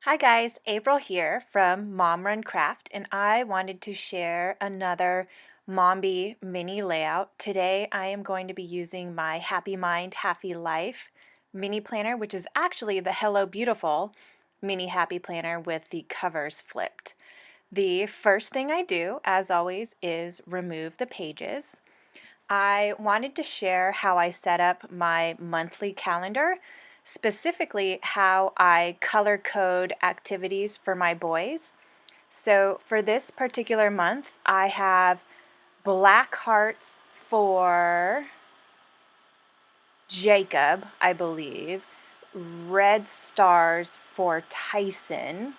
Hi guys, April here from momruncarft, and I wanted to share another Mombi mini layout. Today I am going to be using my Happy Mind, Happy Life mini planner, which is actually the Hello Beautiful mini happy planner with the covers flipped. The first thing I do, as always, is remove the pages. I wanted to share how I set up my monthly calendar, specifically how I color code activities for my boys. So for this particular month, I have black hearts for Jacob, I believe, red stars for Tyson,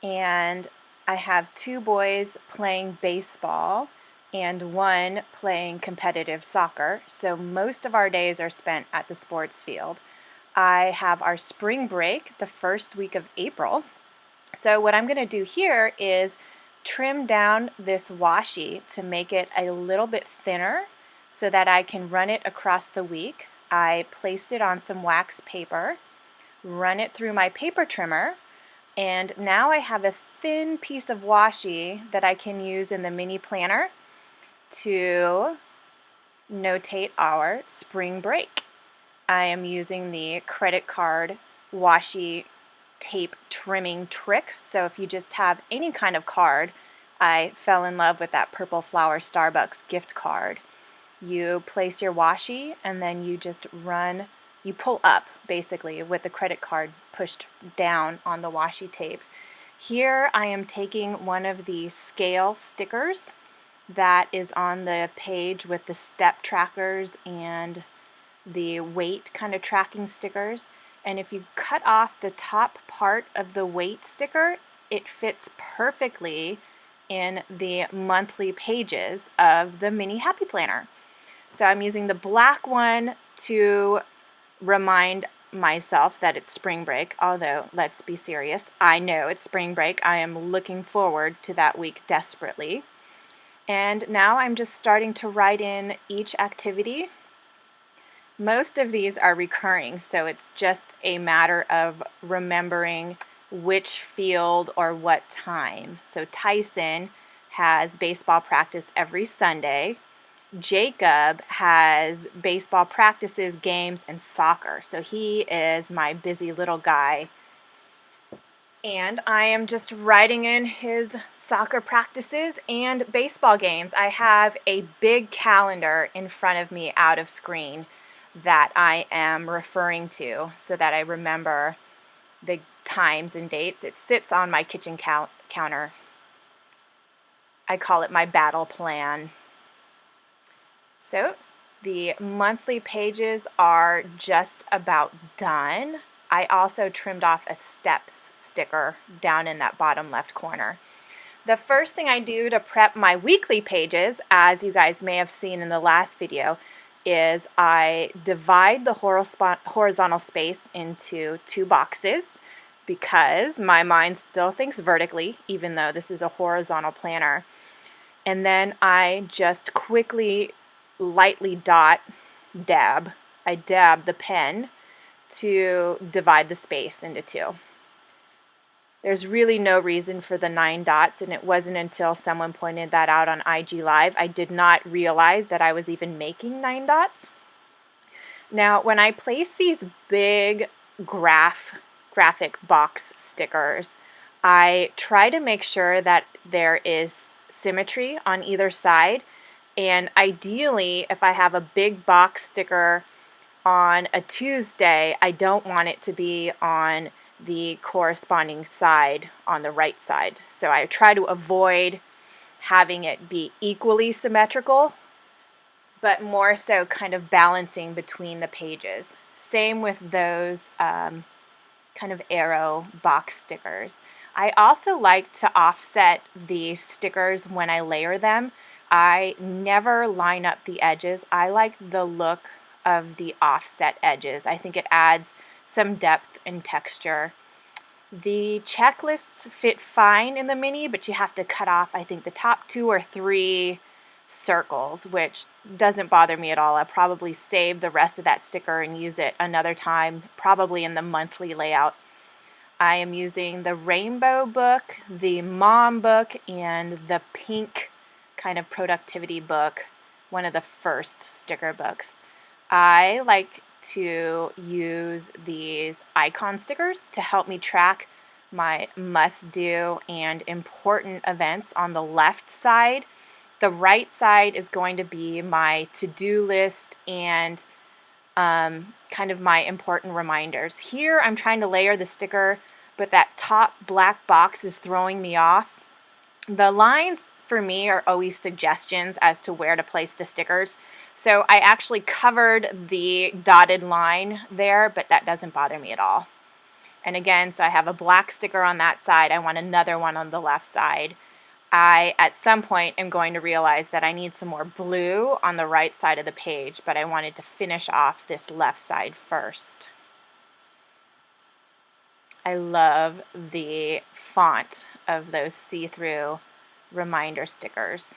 and I have two boys playing baseball and one playing competitive soccer. So most of our days are spent at the sports field. I have our spring break the first week of April. So what I'm going to do here is trim down this washi to make it a little bit thinner so that I can run it across the week. I placed it on some wax paper, run it through my paper trimmer, and now I have a thin piece of washi that I can use in the mini planner to notate our spring break. I am using the credit card washi tape trimming trick. So if you just have any kind of card, I fell in love with that Purple Flower Starbucks gift card. You place your washi and then you just run, you pull up basically with the credit card pushed down on the washi tape. Here I am taking one of the scale stickers that is on the page with the step trackers and the weight kind of tracking stickers, and if you cut off the top part of the weight sticker, it fits perfectly in the monthly pages of the mini happy planner. So I'm using the black one to remind myself that it's spring break, although let's be serious, I know it's spring break. I am looking forward to that week desperately. And now I'm just starting to write in each activity. Most of these are recurring, so it's just a matter of remembering which field or what time. So Tyson has baseball practice every Sunday. Jacob has baseball practices, games, and soccer. So he is my busy little guy. And I am just writing in his soccer practices and baseball games. I have a big calendar in front of me out of screen that I am referring to so that I remember the times and dates. It sits on my kitchen counter. I call it my battle plan. So the monthly pages are just about done. I also trimmed off a steps sticker down in that bottom left corner. The first thing I do to prep my weekly pages, as you guys may have seen in the last video, is I divide the horizontal space into two boxes because my mind still thinks vertically, even though this is a horizontal planner. And then I just quickly lightly dab the pen to divide the space into two. There's really no reason for the 9 dots, and it wasn't until someone pointed that out on IG Live I did not realize that I was even making 9 dots. Now, when I place these big graphic box stickers, I try to make sure that there is symmetry on either side, and ideally, if I have a big box sticker on a Tuesday, I don't want it to be on the corresponding side on the right side. So I try to avoid having it be equally symmetrical, but more so kind of balancing between the pages. Same with those kind of arrow box stickers. I also like to offset the stickers when I layer them. I never line up the edges. I like the look of the offset edges. I think it adds some depth and texture. The checklists fit fine in the mini, but you have to cut off, I think, the top 2 or 3 circles, which doesn't bother me at all. I'll probably save the rest of that sticker and use it another time, probably in the monthly layout. I am using the rainbow book, the mom book, and the pink kind of productivity book, one of the first sticker books. I like to use these icon stickers to help me track my must-do and important events on the left side. The right side is going to be my to-do list and kind of my important reminders. Here I'm trying to layer the sticker, but that top black box is throwing me off. The lines for me are always suggestions as to where to place the stickers. So I actually covered the dotted line there, but that doesn't bother me at all. And again, so I have a black sticker on that side. I want another one on the left side. I, at some point, am going to realize that I need some more blue on the right side of the page, but I wanted to finish off this left side first. I love the font of those see-through reminder stickers.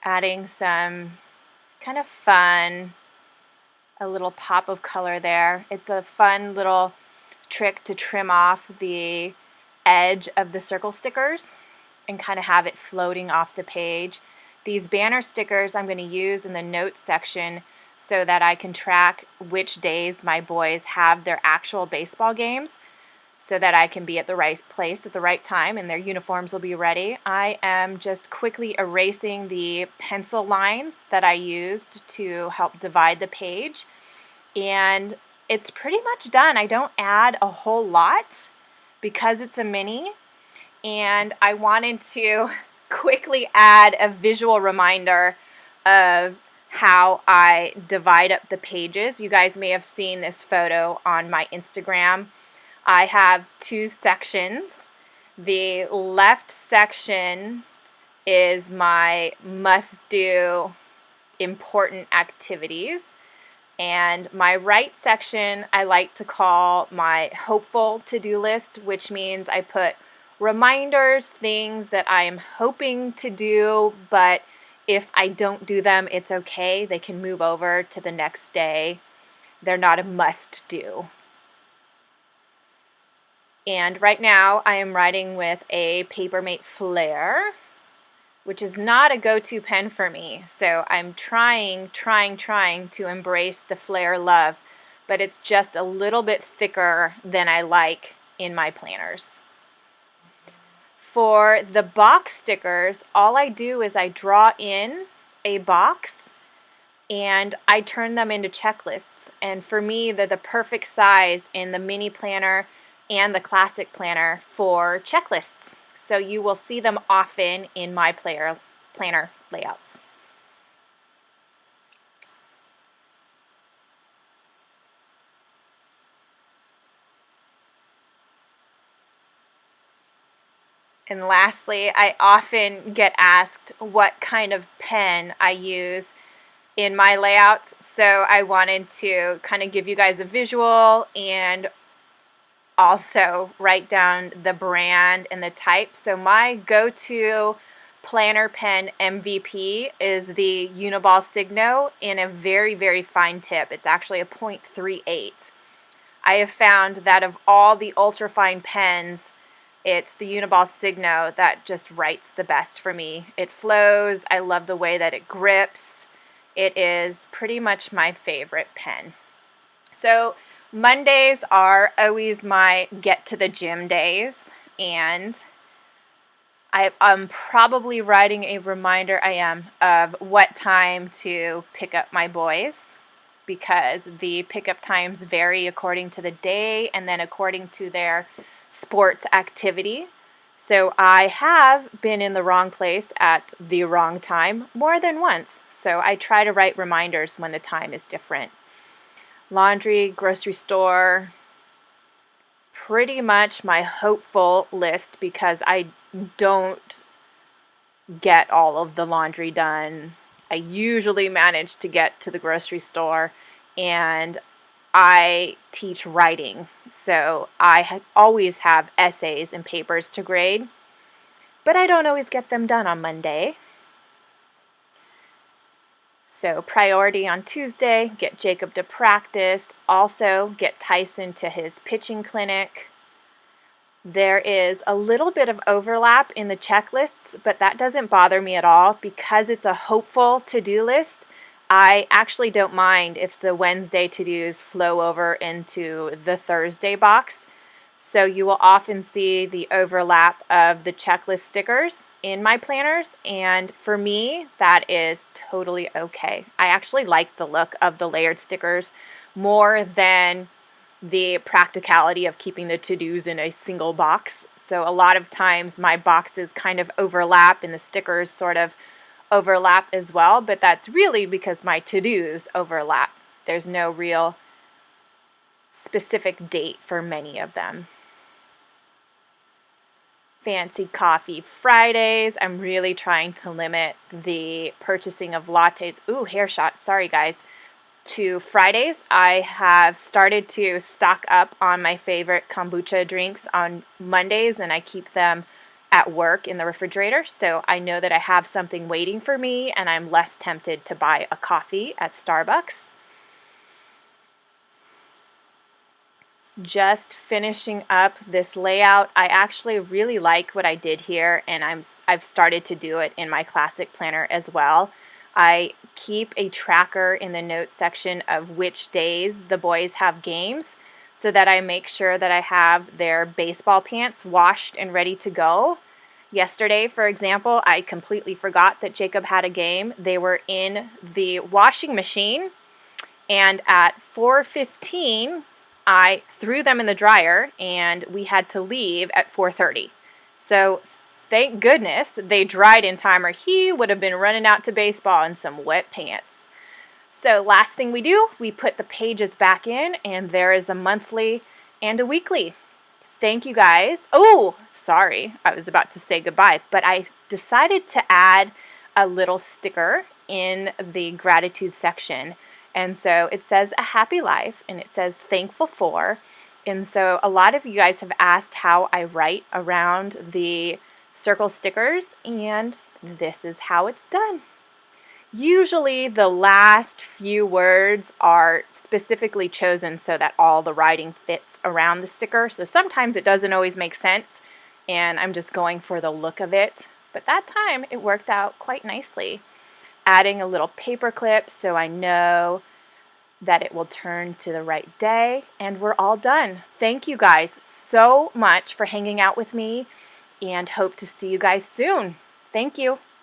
Adding some kind of fun, a little pop of color there. It's a fun little trick to trim off the edge of the circle stickers and kind of have it floating off the page. These banner stickers I'm going to use in the notes section so that I can track which days my boys have their actual baseball games so that I can be at the right place at the right time and their uniforms will be ready. I am just quickly erasing the pencil lines that I used to help divide the page, and it's pretty much done. I don't add a whole lot because it's a mini, and I wanted to quickly add a visual reminder of how I divide up the pages. You guys may have seen this photo on my Instagram. I have two sections. The left section is my must-do important activities, and my right section I like to call my hopeful to-do list, which means I put reminders, things that I am hoping to do, but if I don't do them, it's okay. They can move over to the next day. They're not a must-do. And right now I am writing with a Papermate Flair, which is not a go-to pen for me. So I'm trying to embrace the Flair love, but it's just a little bit thicker than I like in my planners. For the box stickers, all I do is I draw in a box and I turn them into checklists. And for me, they're the perfect size in the mini planner and the classic planner for checklists. So you will see them often in my planner layouts. And lastly, I often get asked what kind of pen I use in my layouts, so I wanted to kind of give you guys a visual and also write down the brand and the type. So my go-to planner pen MVP is the Uniball Signo in a very, very fine tip. It's actually a 0.38. I have found that of all the ultra-fine pens, it's the Uniball Signo that just writes the best for me. It flows. I love the way that it grips. It is pretty much my favorite pen. So Mondays are always my get to the gym days, and I'm probably writing a reminder of what time to pick up my boys, because the pickup times vary according to the day and then according to their sports activity. So I have been in the wrong place at the wrong time more than once. So I try to write reminders when the time is different. Laundry, grocery store, pretty much my hopeful list because I don't get all of the laundry done. I usually manage to get to the grocery store, and I teach writing, so I always have essays and papers to grade, but I don't always get them done on Monday. So priority on Tuesday, get Jacob to practice, also get Tyson to his pitching clinic. There is a little bit of overlap in the checklists, but that doesn't bother me at all because it's a hopeful to-do list. I actually don't mind if the Wednesday to-dos flow over into the Thursday box. So you will often see the overlap of the checklist stickers in my planners, and for me, that is totally okay. I actually like the look of the layered stickers more than the practicality of keeping the to-dos in a single box. So a lot of times my boxes kind of overlap and the stickers sort of overlap as well, but that's really because my to-dos overlap. There's no real specific date for many of them. Fancy Coffee Fridays. I'm really trying to limit the purchasing of lattes. Ooh, hair shot. Sorry, guys. To Fridays. I have started to stock up on my favorite kombucha drinks on Mondays, and I keep them at work in the refrigerator, so I know that I have something waiting for me and I'm less tempted to buy a coffee at Starbucks. Just finishing up this layout. I actually really like what I did here, and I've started to do it in my classic planner as well. I keep a tracker in the notes section of which days the boys have games so that I make sure that I have their baseball pants washed and ready to go. Yesterday, for example, I completely forgot that Jacob had a game. They were in the washing machine, and at 4:15, I threw them in the dryer, and we had to leave at 4:30. So thank goodness they dried in time, or he would have been running out to baseball in some wet pants. So last thing we do, we put the pages back in, and there is a monthly and a weekly. Thank you guys. Oh, sorry, I was about to say goodbye, but I decided to add a little sticker in the gratitude section. And so it says a happy life, and it says thankful for. And so a lot of you guys have asked how I write around the circle stickers, and this is how it's done. Usually the last few words are specifically chosen so that all the writing fits around the sticker. So sometimes it doesn't always make sense, and I'm just going for the look of it. But that time it worked out quite nicely. Adding a little paper clip so I know that it will turn to the right day, and we're all done. Thank you guys so much for hanging out with me, and hope to see you guys soon. Thank you.